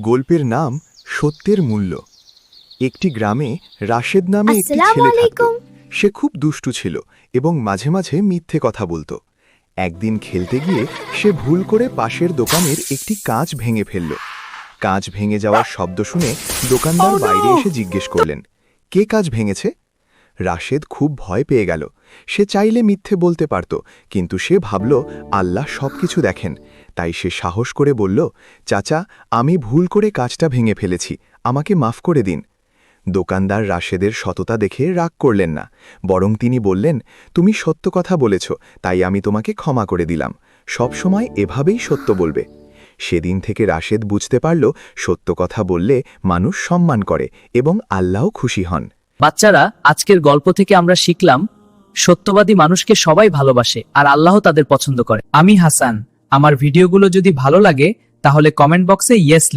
গল্পের নাম সত্যের মূল্য। একটি গ্রামে রাশেদ নামে একটি আসসালামু ছেলে থাকত। আলাইকুম। সে খুব দুষ্টু ছিল এবং মাঝে মাঝে মিথ্যে কথা বলতো। একদিন খেলতে গিয়ে সে ভুল করে পাশের দোকানের একটি কাঁচ ভেঙে ফেলল। কাঁচ ভেঙে যাওয়ার শব্দ শুনে দোকানদার বাইরে এসে জিজ্ঞেস করলেন, কে কাঁচ ভেঙেছে? রাশেদ খুব ভয় পেয়ে গেল। সে চাইলে মিথ্যে বলতে পারত, কিন্তু সে ভাবল আল্লাহ সবকিছু দেখেন। তাই সে সাহস করে বলল, চাচা, আমি ভুল করে কাঁচটা ভেঙে ফেলেছি, আমাকে মাফ করে দিন। দোকানদার রাশেদের সততা দেখে রাগ করলেন না, বরং তিনি বললেন, তুমি সত্য কথা বলেছ, তাই আমি তোমাকে ক্ষমা করে দিলাম। সবসময় এভাবেই সত্য বলবে। সেদিন থেকে রাশেদ বুঝতে পারল, সত্য কথা বললে মানুষ সম্মান করে এবং আল্লাহও খুশি হন। বাচ্চারা, আজকের গল্প থেকে আমরা শিখলাম সত্যবাদী মানুষকে সবাই ভালোবাসে আর আল্লাহ তাদের পছন্দ করে। আমি হাসান। আমার ভিডিওগুলো যদি ভালো লাগে তাহলে কমেন্ট বক্সে ইয়েস